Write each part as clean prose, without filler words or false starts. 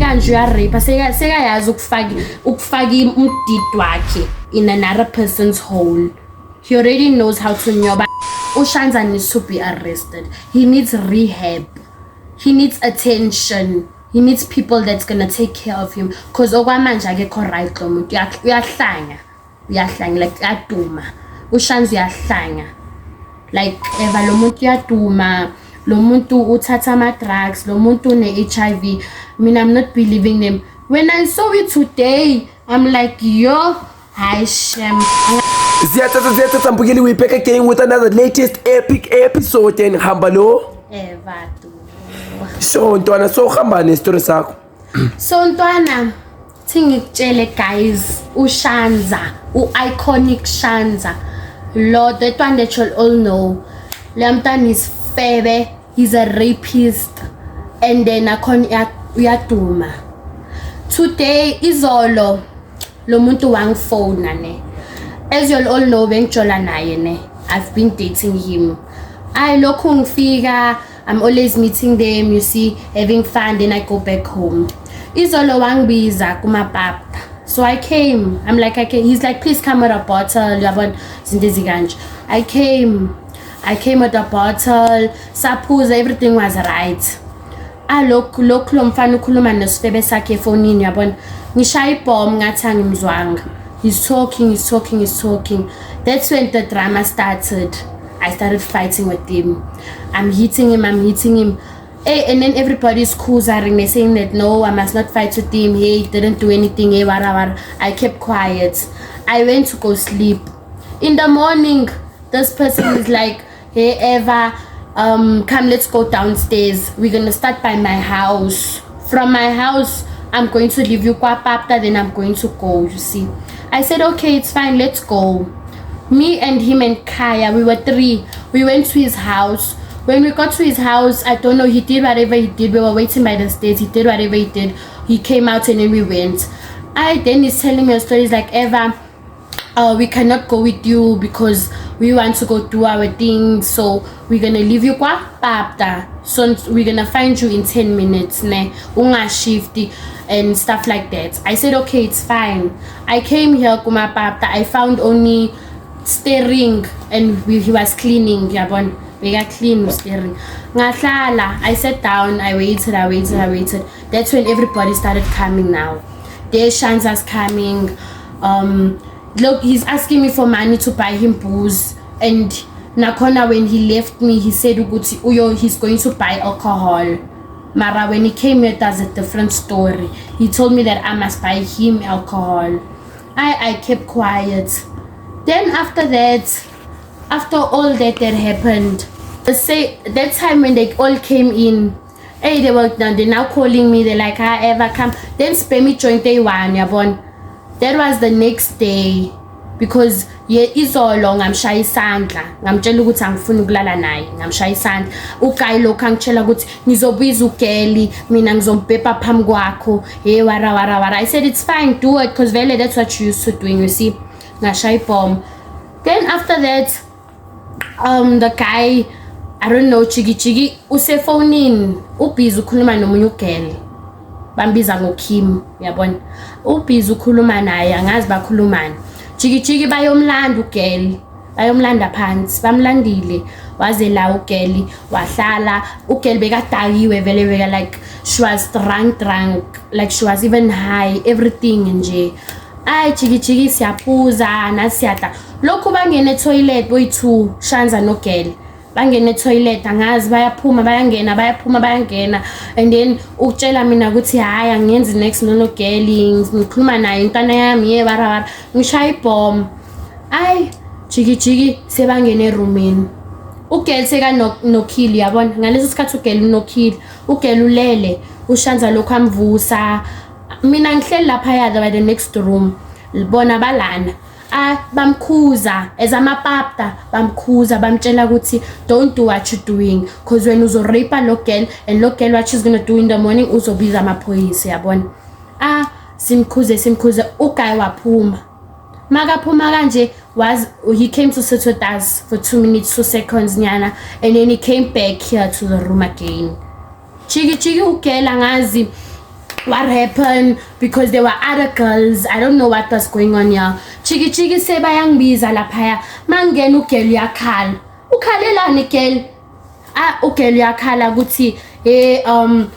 manje uyarape sekayazi ukufaka umdidi wakhe in another person's hole. He already knows how to nyoba. Ushanza needs to be arrested. He needs rehab. He needs attention. He needs people that's gonna take care of him. Cause okwamanje akekho right lo muntu uyahlanya like uyaduma. Ushanza uyahlanya. Like eva lo muntu uyaduma. Lo muntu uthatha ama drugs. Lo muntu une HIV. I mean, I'm not believing them. When I saw it today, I'm like, yo, hi Shem. Ziyathatha Mbukeli, we back again with another latest epic episode and hamba lo. Vatu. So ntwana so hamba nestory sakho. So ntwana ngikutshele guys, uShanza, iconic Shanza. Lord, that one that you'll all know. Lamtan is febe, he's a rapist, and then uyaduma. Today izolo lo muntu wangifona ne. As you'll all know, bengijola naye ne. I've been dating him. Lokhu ngifika, I'm always meeting them, you see, having fun, then I go back home. Izolo wangibiza kumapapa. So I came. I'm like, he's like, please come with a bottle. I came with a bottle. Suppose everything was right. Look, lo mfana ukhuluma nosifebe sakhe efonini yabona. Ngishaya ibhom ngathi angimzwanga. He's talking. That's when the drama started. I started fighting with him. I'm hitting him. Hey, and then everybody's coozing me saying that no, I must not fight with him. Hey, he didn't do anything. Hey, whatever. I kept quiet. I went to go sleep. In the morning, this person is like, hey, Eva, come, let's go downstairs. We're gonna start by my house. From my house, I'm going to leave you kwa papta, then I'm going to go, you see. I said, okay, it's fine, let's go. Me and him and Kaya, we were 3. We went to his house. When we got to his house, I don't know, he did whatever he did. We were waiting by the stairs. He did whatever he did. He came out and then we went. Then he's telling me a story. He's like, Eva, we cannot go with you because we want to go do our things. So we're going to leave you kwa papta. So we're going to find you in 10 minutes. Ne, unga shifty and stuff like that. I said, okay, it's fine. I came here kuma papta. I found only steering and he was cleaning. Yabon. We got clean steering. Ngahlala. I sat down. I waited. That's when everybody started coming now. There Shanza's coming. Look, he's asking me for money to buy him booze. And Nakona, when he left me, he said he's going to buy alcohol. Mara, when he came here, that's a different story. He told me that I must buy him alcohol. I kept quiet. Then after all that happened, that time when they all came in, hey, they're now calling me. They're like, Eva, come. Then Spemi joined day 1, yabon. That was the next day, because izolo ngamshaya isandla, ngamtshela ukuthi angifuni ukulala naye, ngamshaya isandla. Ugayi lokho angitshela ukuthi ngizobiza uGeli, mina ngizombhepha phambi kwakho. Hey, wara. I said it's fine, do it, because vele that's what you used to doing, you see. Ngashaya ibhom. Then after that, the guy, I don't know, Chigi usefonini, ubhizi ukhuluma nomunye uGeli. Bambiza ngoKim, yabona. Ubhizi ukhuluma naye, angazi bakhulumani. Chigi bayomlanda uGeli. Bayomlanda phansi, bamlandile. Waze la uGeli, wahlala. uGeli bekadakiwe vele like she was drunk, like she was even high, everything nje. Chigi siyaphuza nasiyata. Lokhu bangene toilet boy2 Shanza noGeli. Bangene toilet angazi bayaphuma bayangena and then ukutshela mina ukuthi hayi angiyenzi next noGeli ngikhuluma naye intwana yami yebara ngishaya ibhom. Chigi sebangene eroomini. uGeli seka noKili yabona ngaleso sikhathi uGeli noKili. uGeli ulele uShanza lokho amvusa. Mina ngihleli lapha yada by the next room. Libona balana. Bamkhuza as amapapta, bamkhuza bamtshela ukuthi don't do what you doing, because when uzorape lo girl and lo girl what she's gonna do in the morning uzobiza amaphoyisa yabona. Simkhuze uGayi waphuma. Makaphuma kanje he came to sit with us for 2 minutes 2 seconds nyana, and then he came back here to the room again. Chigi uGeli angazi what happened because there were other girls. I don't know what was going on here. Chiki sebayangibiza laphaya mangena ugirl yakhala. Ukhalelani girl? Ugirl yakhala ukuthi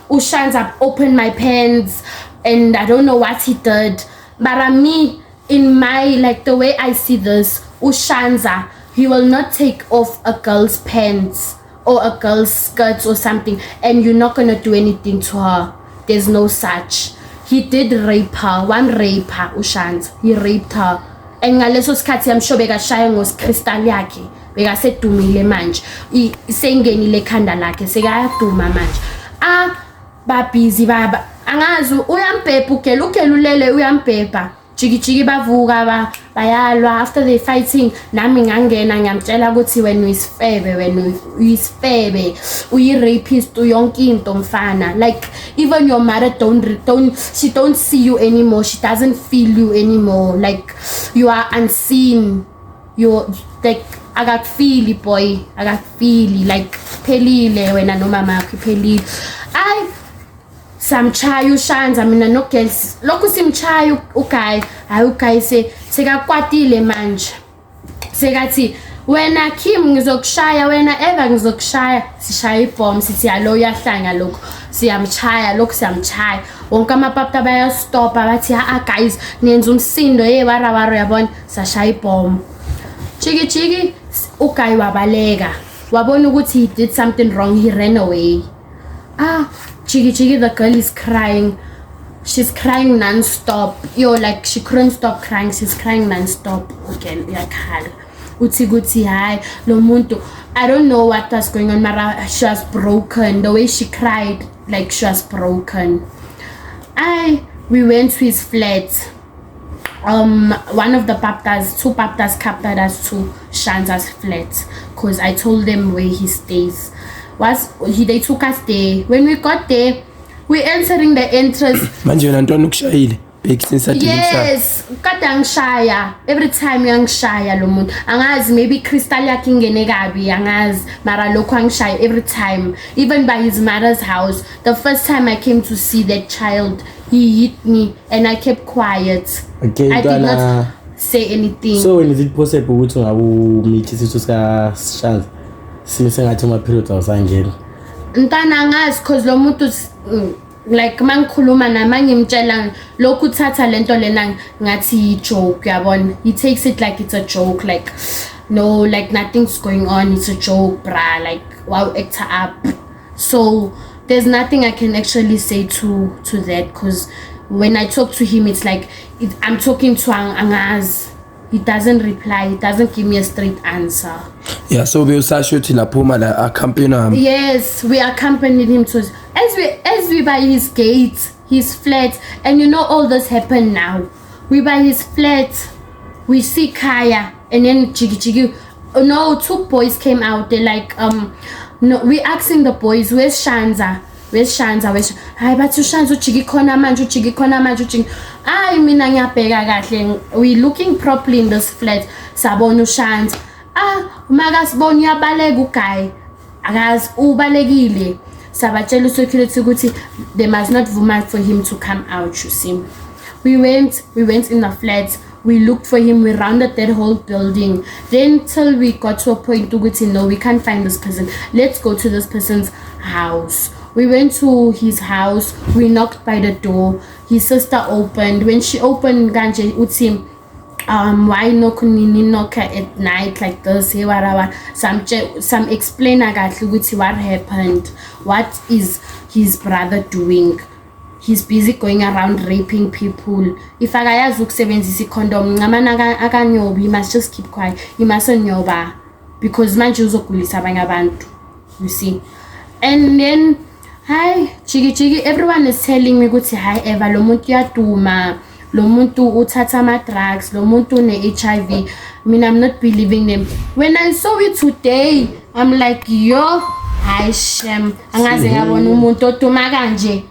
uShanza opened my pants and I don't know what he did. But me, in my, like the way I see this, uShanza, he will not take off a girl's pants or a girl's skirts or something and you're not gonna do anything to her. There's no such. He did rape her. One raper, uShanza. He raped her. And ngaleso sikhathi I'm sure bekashaya ngoskrystal yakhe. Bekasedumile manje. Sengenile ekhanda lakhe sekayaduma manje. Babhizi baba. Angazi uyambhebha ugela ulele uyambhebha. Jiki bavuka bayalwa after they fighting nami ngangena ngiyamtshela ukuthi wena uyisifebe uyi-rapist yonke into mfana, like even your mother she don't see you anymore, she doesn't feel you anymore, like you are unseen, you like akakufili boy, akakufili, like phelile wena nomama yakho phelile. Samchaya uShanza mina no girls lokhu simchaya uGuy uGuy sekakwatile manje sekathi wena Kim ngizokushaya wena Eva ngizokushaya sishaya ibomb sithi yalo uyahlanga lokho siyamchaya lokho siyamchaya wonke amapapa bayastopa bathi guys nenza umsindo wara yabona sashaya ibomb chiki uGuy wabaleka wabona ukuthi he did something wrong, he ran away. Chiki, the girl is crying. She's crying non-stop. Like she couldn't stop crying. She's crying non-stop. Okay, yakhala. Guti, hi. Lo muntu. I don't know what was going on, Mara. She was broken. The way she cried, like she was broken. We went to his flat. One of the two paptas captured us to Shanza's flat. Cause I told them where he stays. They took us there. When we got there, we entering the entrance. Manje wena ntwana ukushayile big since I did. Yes, kade angishaya. Every time uyangishaya lo muntu. Angazi maybe crystal yakhe ingene kabi, angazi mara lokho angishaya every time. Even by his mother's house. The first time I came to see that child, he hit me and I kept quiet. Okay, I did not say anything. So when is it possible ukuthi ungabumithi sithu sika Shanza? Singathi uma period awusangena. Ntana angazi cause lo muntu like mangikhuluma namangimtshela lokhu uthatha lento lena ngathi joke yabona. He takes it like it's a joke, like no, like nothing's going on, it's a joke bra, like wow act up. So there's nothing I can actually say to that cause when I talk to him it's like I'm talking to Angaz. He doesn't reply, he doesn't give me a straight answer. Yeah, so we usasho uthi laphuma la accompany him. Yes, we accompanied him to as we by his gate, his flat, and you know all this happened now. We by his flat, we see Kaya and then Chiki. No, two boys came out. They like no, we asking the boys, where's Shanza? Hayi bathi uShanza ujiki khona manje ujiki. Mina ngiyabheka kahle. We looking properly in this flat. Sabona uShanza. Makasibona uyabaleka uGuy. Akazi ubalekile. Sabatshela security ukuthi they must not vuma for him to come out, you see. We went in the flat. We looked for him, we rounded that whole building. Then till we got to a point to no, we can't find this person. Let's go to this person's house. We went to his house, we knocked by the door. His sister opened. When she opened, Ganje uthi why knock at night like this? Some explainer kahle what happened. What is his brother doing? He's busy going around raping people. If akayazi ukusebenzisa condom, ngamana akanyobi, you must just keep quiet. You mustn't nyoba because manje uzogulisa abanye abantu. You see. And then Chiki, everyone is telling me ukuthi hi Eva lo muntu yaduma, lo muntu uthatha ama drugs, lo muntu ne HIV. I'm not believing them. When I saw it today, I'm like, yo, hi Shem. Angaze ngabona umuntu oduma kanje.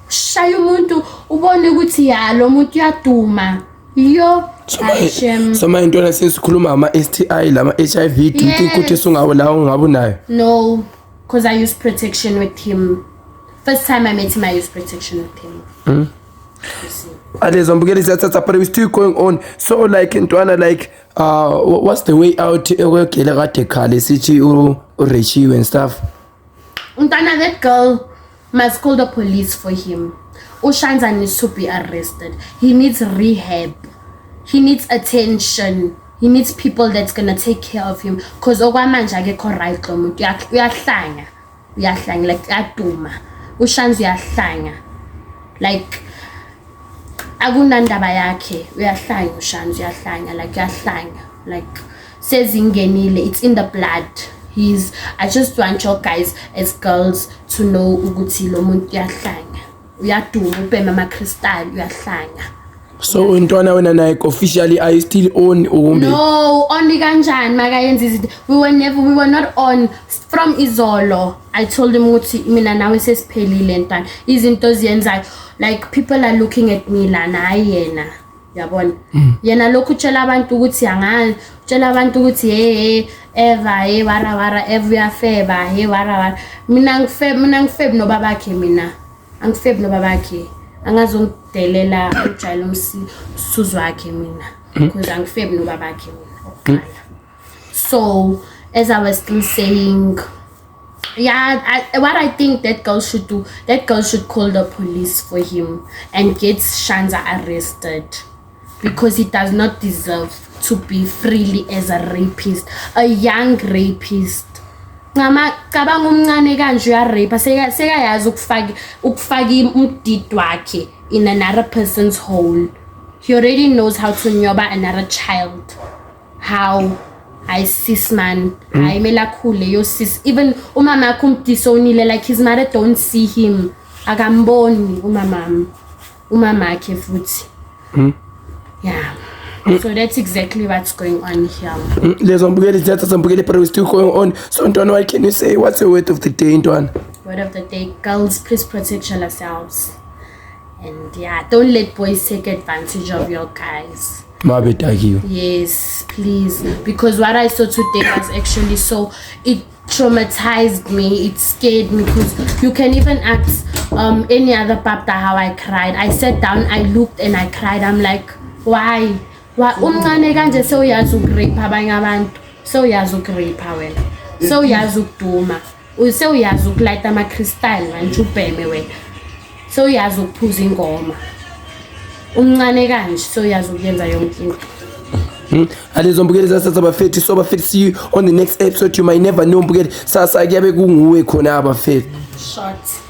Shaya umuntu ubone ukuthi ya lo muntu yaduma. Yo, hi Shem. Sama intwana sesikhuluma ama STI lama HIV, do you think ukuthi sungawo lawo ngabunayo? No. Because I use protection with him. First time I met him, I used protection with him. You see. Alezo mbukeli siyathatha but we still going on. So like ntwana like what's the way out kwegela kade khale sithi urechiwe and stuff. Untana, that girl must call the police for him. Ushanza needs to be arrested. He needs rehab. He needs attention. He needs people that's gonna take care of him. Cause okwamanje akekho right lo muntu uyahlanya like aduma. Ushanza uyahlanya. Like akunandaba yakhe uyahlanya ushanza uyahlanya like sezingenile, it's in the blood. I just want you guys as girls to know ukuthi lo muntu uyahlanya uyaduma ubhema ama crystal uyahlanya. So ntwana wena like officially are you still on umbe? No, only kanjani makayenza izinto. We were not on from izolo. I told him ukuthi mina nawe sesiphelile ntwana. Izinto ziyenzayo like people are looking at me lana ayena. Yabona. Yena lokhu utshela abantu ukuthi angazi, utshela abantu ukuthi hey Eva hey wara every feba hey wara. Mina ngifeb no babakhe mina. Angifeb no babakhe. Angazongidelela ujayela umsuzu wakhe mina because angifeb no babakhe mina. So as I was still saying, yeah, what I think that girl should do, that girl should call the police for him and get Shanza arrested because he does not deserve to be freely as a rapist, a young rapist. Cabanga umncane kanje uyarape sekayazi ukufaka umdidi wakhe in another person's hole. He already knows how to nyoba another child. How I sis man I melakhule yo sis, even umama akhe umdisonile like his mother don't see him akamboni umama akhe futhi. Yeah. So that's exactly what's going on here. Lezo mbukeli siyathatha mbukeli but we still going on. So ntwana, what can you say? What's your word of the day ntwana? Word of the day, girls, please protect yourselves. And yeah, don't let boys take advantage of your guys. Yes, please. Because what I saw today was actually so, it traumatized me, it scared me, because you can even ask any other papa how I cried. I sat down, I looked and I cried. I'm like, why? Umncane kanje sewuyazi ukurape abanye abantu, sewuyazi ukurape wena, sewuyazi ukuduma, sewuyazi ukulayita ama crystal manje ubheme wena, sewuyazi ukuphuza ingoma. Umncane kanje sewuyazi ukuyenza yonke into. Alezo mbukeli sasa bafethi, so bafethi, see you on the next episode. You might never know mbukeli sasa kuyabe kunguwe khona abafethi. Short.